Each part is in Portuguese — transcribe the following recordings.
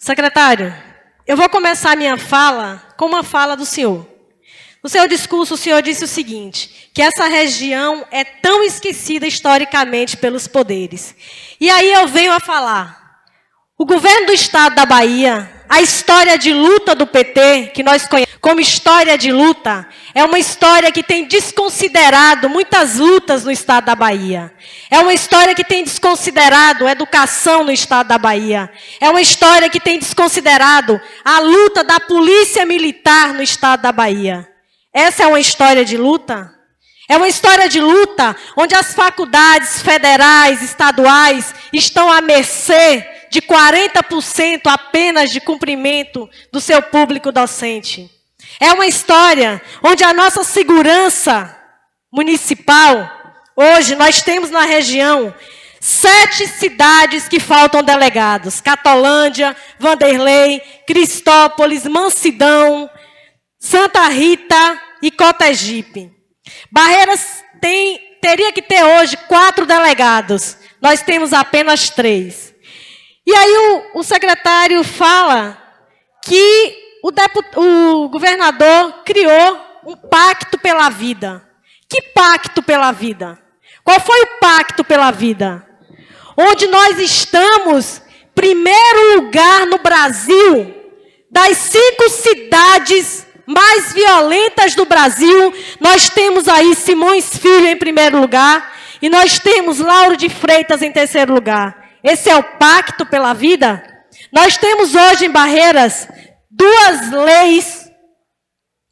Secretário, eu vou começar a minha fala com uma fala do senhor. No seu discurso, o senhor disse o seguinte, que essa região é tão esquecida historicamente pelos poderes. E aí eu venho a falar, o governo do estado da Bahia, a história de luta do PT, que nós conhecemos como história de luta, é uma história que tem desconsiderado muitas lutas no estado da Bahia. É uma história que tem desconsiderado a educação no estado da Bahia. É uma história que tem desconsiderado a luta da polícia militar no estado da Bahia. Essa é uma história de luta? É uma história de luta onde as faculdades federais, estaduais, estão à mercê de 40% apenas de cumprimento do seu público docente. É uma história onde a nossa segurança municipal, hoje nós temos na região 7 cidades que faltam delegados. Catolândia, Vanderlei, Cristópolis, Mansidão, Santa Rita e Cotegipe. Barreiras teria que ter hoje 4 delegados. Nós temos apenas 3. E aí o secretário fala que o governador criou um pacto pela vida. Que pacto pela vida? Qual foi o pacto pela vida? Onde nós estamos, primeiro lugar no Brasil, das 5 cidades mais violentas do Brasil, nós temos aí Simões Filho em primeiro lugar, e nós temos Lauro de Freitas em terceiro lugar. Esse é o pacto pela vida? Nós temos hoje em Barreiras 2 leis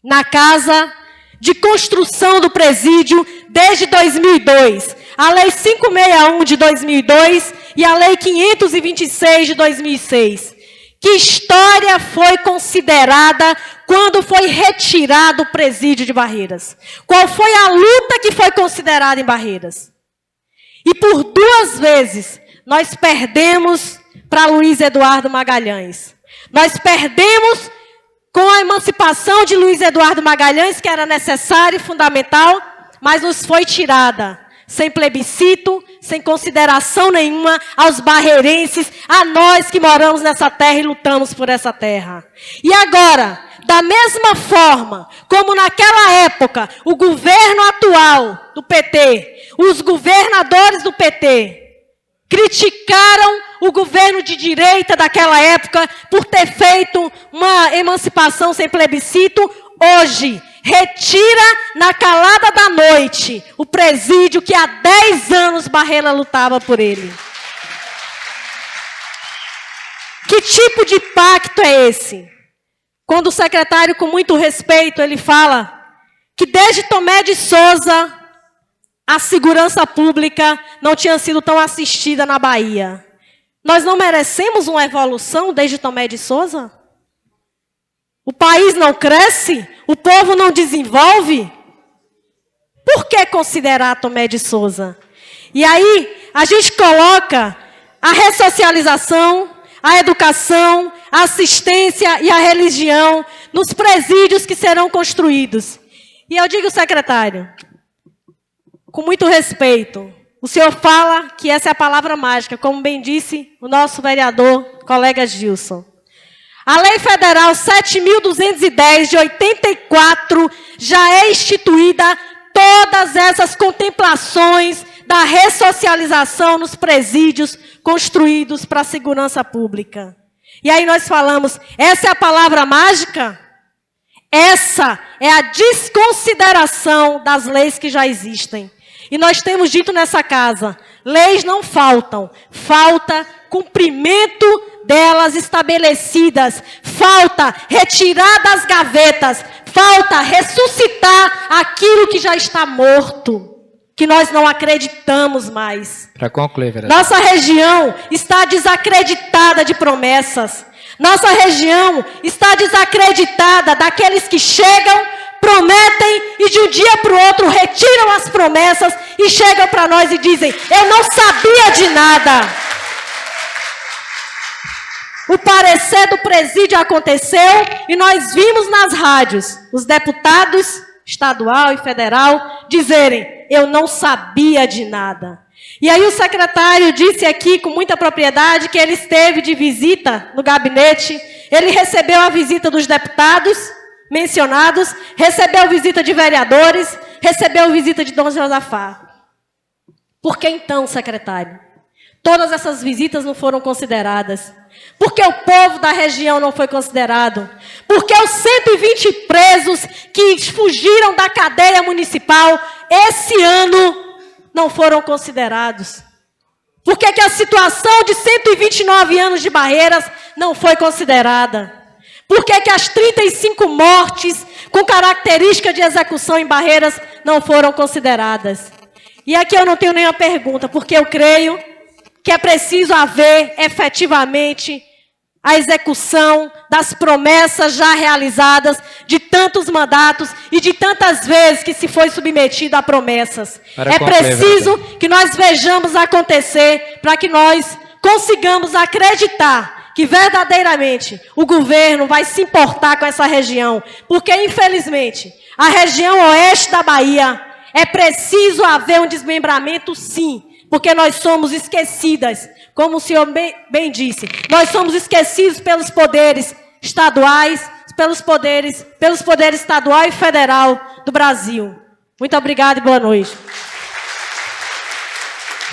na casa de construção do presídio desde 2002. A Lei 561 de 2002 e a Lei 526 de 2006. Que história foi considerada quando foi retirado o presídio de Barreiras? Qual foi a luta que foi considerada em Barreiras? E por 2 vezes nós perdemos para Luiz Eduardo Magalhães. Nós perdemos com a emancipação de Luiz Eduardo Magalhães, que era necessária e fundamental, mas nos foi tirada, sem plebiscito, sem consideração nenhuma aos barreirenses, a nós que moramos nessa terra e lutamos por essa terra. E agora, da mesma forma, como naquela época, o governo atual do PT, os governadores do PT, criticaram o governo de direita daquela época por ter feito uma emancipação sem plebiscito. Hoje, retira na calada da noite o presídio que há 10 anos Barreira lutava por ele. Que tipo de pacto é esse? Quando o secretário, com muito respeito, ele fala que desde Tomé de Souza a segurança pública não tinha sido tão assistida na Bahia. Nós não merecemos uma evolução desde Tomé de Souza? O país não cresce? O povo não desenvolve? Por que considerar Tomé de Souza? E aí, a gente coloca a ressocialização, a educação, a assistência e a religião nos presídios que serão construídos. E eu digo, secretário, com muito respeito, o senhor fala que essa é a palavra mágica, como bem disse o nosso vereador, colega Gilson. A Lei Federal 7.210 de 84 já é instituída todas essas contemplações da ressocialização nos presídios construídos para a segurança pública. E aí nós falamos, essa é a palavra mágica? Essa é a desconsideração das leis que já existem. E nós temos dito nessa casa, leis não faltam, falta cumprimento delas estabelecidas, falta retirar das gavetas, falta ressuscitar aquilo que já está morto, que nós não acreditamos mais. Para concluir, vereador. Nossa região está desacreditada de promessas. Nossa região está desacreditada daqueles que chegam, prometem e de um dia para o outro retiram as promessas e chegam para nós e dizem, eu não sabia de nada. O parecer do presídio aconteceu e nós vimos nas rádios os deputados estadual e federal dizerem, eu não sabia de nada. E aí o secretário disse aqui com muita propriedade que ele esteve de visita no gabinete, ele recebeu a visita dos deputados mencionados, recebeu visita de vereadores, recebeu visita de Dom Josafá. Por que então, secretário? Todas essas visitas não foram consideradas. Porque o povo da região não foi considerado. Porque os 120 presos que fugiram da cadeia municipal esse ano não foram considerados. Por que a situação de 129 anos de Barreiras não foi considerada? Por que as 35 mortes com característica de execução em Barreiras não foram consideradas? E aqui eu não tenho nenhuma pergunta, porque eu creio que é preciso haver efetivamente a execução das promessas já realizadas de tantos mandatos e de tantas vezes que se foi submetido a promessas. É preciso que nós vejamos acontecer para que nós consigamos acreditar que verdadeiramente o governo vai se importar com essa região. Porque, infelizmente, a região oeste da Bahia é preciso haver um desmembramento, sim. Porque nós somos esquecidas, como o senhor bem disse, nós somos esquecidos pelos poderes estaduais, pelos poderes estadual e federal do Brasil. Muito obrigada e boa noite.